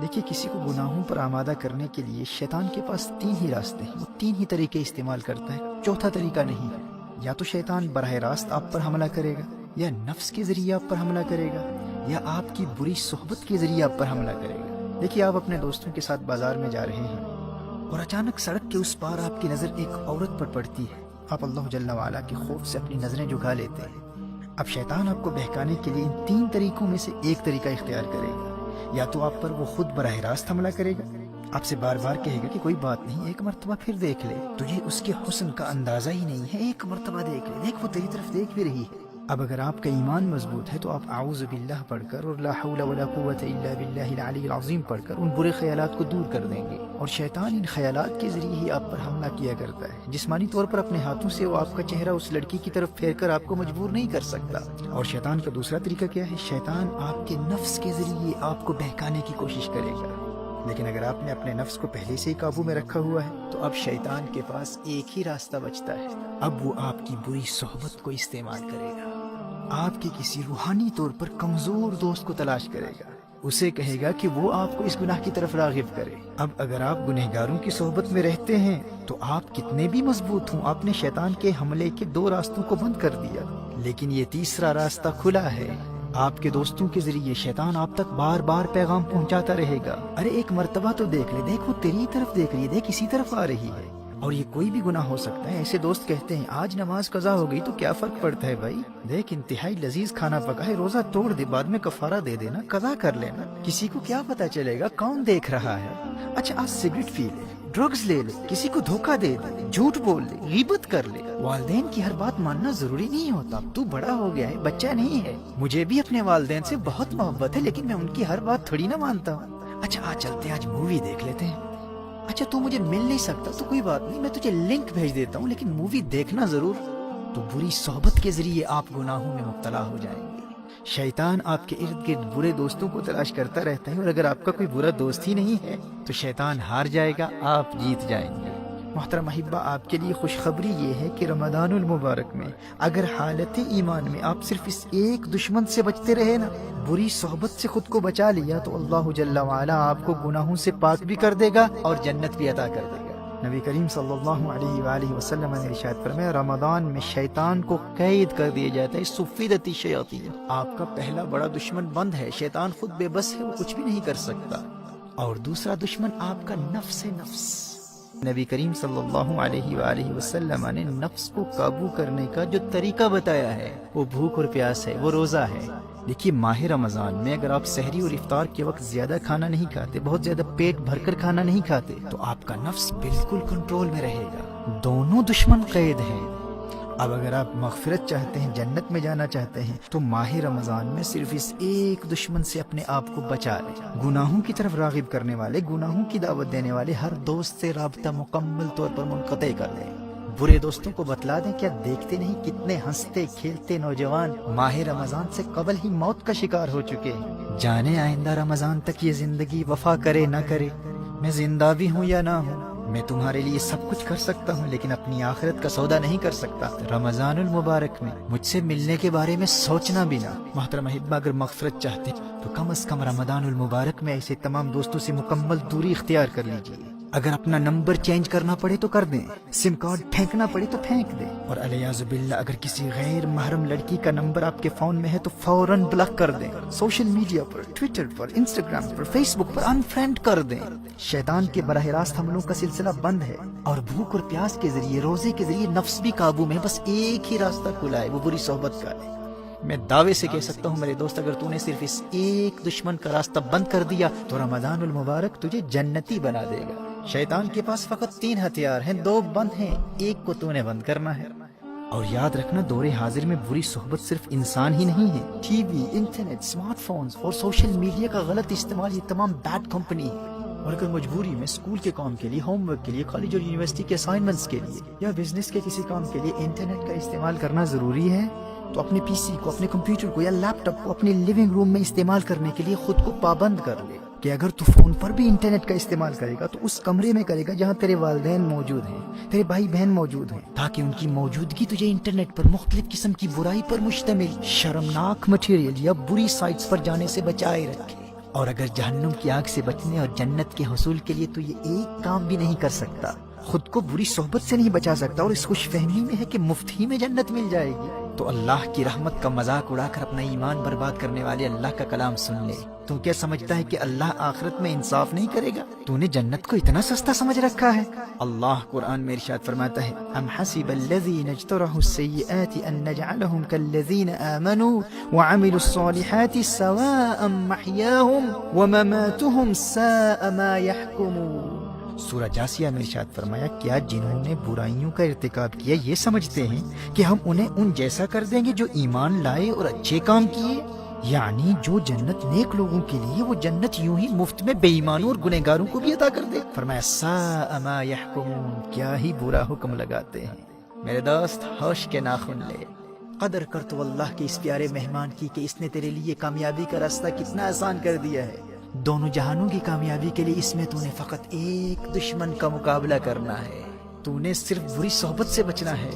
دیکھیے، کسی کو گناہوں پر آمادہ کرنے کے لیے شیطان کے پاس تین ہی راستے ہیں، وہ تین ہی طریقے استعمال کرتا ہے، چوتھا طریقہ نہیں ہے۔ یا تو شیطان براہ راست آپ پر حملہ کرے گا، یا نفس کے ذریعے آپ پر حملہ کرے گا، یا آپ کی بری صحبت کے ذریعے آپ پر حملہ کرے گا۔ دیکھیے، آپ اپنے دوستوں کے ساتھ بازار میں جا رہے ہیں اور اچانک سڑک کے اس پار آپ کی نظر ایک عورت پر پڑتی ہے۔ آپ اللہ جل وعلا کے خوف سے اپنی نظریں جھکا لیتے ہیں۔ اب شیطان آپ کو بہکانے کے لیے ان تین طریقوں میں سے ایک طریقہ اختیار کرے گا۔ یا تو آپ پر وہ خود براہ راست حملہ کرے گا، آپ سے بار بار کہے گا کہ کوئی بات نہیں، ایک مرتبہ پھر دیکھ لے، تجھے اس کے حسن کا اندازہ ہی نہیں ہے، ایک مرتبہ دیکھ لے، دیکھ وہ تیری طرف دیکھ بھی رہی ہے۔ اب اگر آپ کا ایمان مضبوط ہے تو آپ اعوذ باللہ پڑھ کر اور لا حول ولا قوت الا باللہ العلی العظیم پڑھ کر ان برے خیالات کو دور کر دیں گے۔ اور شیطان ان خیالات کے ذریعے ہی آپ پر حملہ کیا کرتا ہے۔ جسمانی طور پر اپنے ہاتھوں سے وہ آپ کا چہرہ اس لڑکی کی طرف پھیر کر آپ کو مجبور نہیں کر سکتا۔ اور شیطان کا دوسرا طریقہ کیا ہے؟ شیطان آپ کے نفس کے ذریعے آپ کو بہکانے کی کوشش کرے گا۔ لیکن اگر آپ نے اپنے نفس کو پہلے سے ہی قابو میں رکھا ہوا ہے تو اب شیطان کے پاس ایک ہی راستہ بچتا ہے، اب وہ آپ کی بری صحبت کو استعمال کرے گا۔ آپ کے کسی روحانی طور پر کمزور دوست کو تلاش کرے گا، اسے کہے گا کہ وہ آپ کو اس گناہ کی طرف راغب کرے۔ اب اگر آپ گنہگاروں کی صحبت میں رہتے ہیں تو آپ کتنے بھی مضبوط ہوں، آپ نے شیطان کے حملے کے دو راستوں کو بند کر دیا، لیکن یہ تیسرا راستہ کھلا ہے۔ آپ کے دوستوں کے ذریعے شیطان آپ تک بار بار پیغام پہنچاتا رہے گا، ارے ایک مرتبہ تو دیکھ لے، دیکھ وہ تیری طرف دیکھ رہی ہے، دیکھ اسی طرف آ رہی ہے۔ اور یہ کوئی بھی گناہ ہو سکتا ہے۔ ایسے دوست کہتے ہیں آج نماز قضا ہو گئی تو کیا فرق پڑتا ہے بھائی، دیکھ انتہائی لذیذ کھانا پکا ہے، روزہ توڑ دے، بعد میں کفارہ دے دینا، قضا کر لینا، کسی کو کیا پتا چلے گا کون دیکھ رہا ہے۔ اچھا آج سگریٹ پی لے، ڈرگز لے لے، کسی کو دھوکہ دے دے، جھوٹ بول لے، غیبت کر لے۔ والدین کی ہر بات ماننا ضروری نہیں ہوتا، تو بڑا ہو گیا ہے، بچہ نہیں ہے۔ مجھے بھی اپنے والدین سے بہت محبت ہے لیکن میں ان کی ہر بات تھوڑی نہ مانتا ہوں۔ اچھا آج چلتے ہیں، آج مووی دیکھ لیتے ہیں۔ اچھا تو مجھے مل نہیں سکتا تو کوئی بات نہیں، میں تجھے لنک بھیج دیتا ہوں لیکن مووی دیکھنا ضرور۔ تو بری صحبت کے ذریعے آپ گناہوں میں مبتلا ہو جائیں گے۔ شیطان آپ کے ارد گرد برے دوستوں کو تلاش کرتا رہتا ہے، اور اگر آپ کا کوئی برا دوست ہی نہیں ہے تو شیطان ہار جائے گا، آپ جیت جائیں گے۔ محترم احبہ، آپ کے لیے خوشخبری یہ ہے کہ رمضان المبارک میں اگر حالت ایمان میں آپ صرف اس ایک دشمن سے بچتے رہے نا، بری صحبت سے خود کو بچا لیا، تو اللہ جل وعلا آپ کو گناہوں سے پاک بھی کر دے گا اور جنت بھی عطا کر دے گا۔ نبی کریم صلی اللہ علیہ وآلہ وسلم نے ارشاد فرمایا، رمضان میں شیطان کو قید کر دیا جاتا ہے، سفیدت الشیاطین، آپ کا پہلا بڑا دشمن بند ہے، شیطان خود بے بس ہے، وہ کچھ بھی نہیں کر سکتا۔ اور دوسرا دشمن آپ کا نفس ہے، نفس۔ نبی کریم صلی اللہ علیہ وآلہ وسلم نے نفس کو قابو کرنے کا جو طریقہ بتایا ہے وہ بھوک اور پیاس ہے، وہ روزہ ہے۔ دیکھیے ماہ رمضان میں اگر آپ سحری اور افطار کے وقت زیادہ کھانا نہیں کھاتے، بہت زیادہ پیٹ بھر کر کھانا نہیں کھاتے، تو آپ کا نفس بالکل کنٹرول میں رہے گا، دونوں دشمن قید ہیں۔ اب اگر آپ مغفرت چاہتے ہیں، جنت میں جانا چاہتے ہیں، تو ماہ رمضان میں صرف اس ایک دشمن سے اپنے آپ کو بچا لیں۔ گناہوں کی طرف راغب کرنے والے، گناہوں کی دعوت دینے والے ہر دوست سے رابطہ مکمل طور پر منقطع کر دیں۔ برے دوستوں کو بتلا دیں، کیا دیکھتے نہیں کتنے ہنستے کھیلتے نوجوان ماہ رمضان سے قبل ہی موت کا شکار ہو چکے ہیں۔ جانے آئندہ رمضان تک یہ زندگی وفا کرے نہ کرے، میں زندہ بھی ہوں یا نہ ہوں، میں تمہارے لیے سب کچھ کر سکتا ہوں لیکن اپنی آخرت کا سودا نہیں کر سکتا۔ رمضان المبارک میں مجھ سے ملنے کے بارے میں سوچنا بھی نہ۔ محترم احبہ، اگر مغفرت چاہتے تو کم از کم رمضان المبارک میں ایسے تمام دوستوں سے مکمل دوری اختیار کر لیجیے۔ اگر اپنا نمبر چینج کرنا پڑے تو کر دیں، سم کارڈ پھینکنا پڑے تو پھینک دیں، اور علیاذ باللہ اگر کسی غیر محرم لڑکی کا نمبر آپ کے فون میں ہے تو فوراً بلاک کر دیں۔ سوشل میڈیا پر، ٹویٹر پر، انسٹاگرام پر، فیس بک پر انفرینڈ کر دیں۔ شیطان کے براہ راست حملوں کا سلسلہ بند ہے، اور بھوک اور پیاس کے ذریعے، روزے کے ذریعے نفس بھی قابو میں، بس ایک ہی راستہ کھلا ہے، وہ بری صحبت کا ہے۔ میں دعوے سے کہہ سکتا ہوں میرے دوست، اگر تو نے صرف اس ایک دشمن کا راستہ بند کر دیا تو رمضان المبارک تجھے جنتی بنا دے گا۔ شیطان کے پاس فقط 3 ہتھیار ہیں، 2 بند ہیں، ایک کو تو نے بند کرنا ہے۔ اور یاد رکھنا، دور حاضر میں بری صحبت صرف انسان ہی نہیں ہے، T V, internet, smart phones اور سوشل میڈیا کا غلط استعمال، یہ تمام بیڈ کمپنی ہے۔ اور اگر مجبوری میں اسکول کے کام کے لیے، ہوم ورک کے لیے، کالج اور یونیورسٹی کے اسائنمنٹس کے لیے، یا بزنس کے کسی کام کے لیے انٹرنیٹ کا استعمال کرنا ضروری ہے، تو اپنے پی سی کو، اپنے کمپیوٹر کو یا لیپ ٹاپ کو اپنے لیونگ روم میں استعمال کرنے کے لیے خود کو پابند کر لے کہ اگر تو فون پر بھی انٹرنیٹ کا استعمال کرے گا تو اس کمرے میں کرے گا جہاں تیرے والدین موجود ہیں، تیرے بھائی بہن موجود ہیں، تاکہ ان کی موجودگی تجھے انٹرنیٹ پر مختلف قسم کی برائی پر مشتمل شرمناک مٹیریل یا بری سائٹس پر جانے سے بچائے رکھے۔ اور اگر جہنم کی آگ سے بچنے اور جنت کے حصول کے لیے تو یہ ایک کام بھی نہیں کر سکتا، خود کو بری صحبت سے نہیں بچا سکتا، اور اس خوش فہمی میں ہے کہ مفت ہی میں جنت مل جائے گی، تو اللہ کی رحمت کا مذاق اڑا کر اپنا ایمان برباد کرنے والے اللہ کا کلام سن لے۔ تو کیا سمجھتا ہے کہ اللہ آخرت میں انصاف نہیں کرے گا؟ تو نے جنت کو اتنا سستا سمجھ رکھا ہے؟ اللہ قرآن میں ارشاد فرماتا ہے، ام حسب الذین اجترحوا السیئات ان نجعلهم كالذین آمنوا وعملوا الصالحات سواء محیاهم ومماتهم ساء ما يحکمون۔ سورہ جاسیہ میں ارشاد فرمایا، کیا جنہوں نے برائیوں کا ارتکاب کیا یہ سمجھتے ہیں کہ ہم انہیں ان جیسا کر دیں گے جو ایمان لائے اور اچھے کام کیے؟ یعنی جو جنت نیک لوگوں کے لیے، وہ جنت یوں ہی مفت میں بے ایمانوں اور گنہگاروں کو بھی عطا کر دے۔ فرمایا ساء ما یحکمون، کیا ہی برا حکم لگاتے ہیں۔ میرے دوست ہوش کے ناخن لے، قدر کر تو اللہ کے اس پیارے مہمان کی کہ اس نے تیرے لیے کامیابی کا راستہ کتنا آسان کر دیا ہے۔ دونوں جہانوں کی کامیابی کے لیے اس میں تو نے فقط ایک دشمن کا مقابلہ کرنا ہے، تو نے صرف بری صحبت سے بچنا ہے۔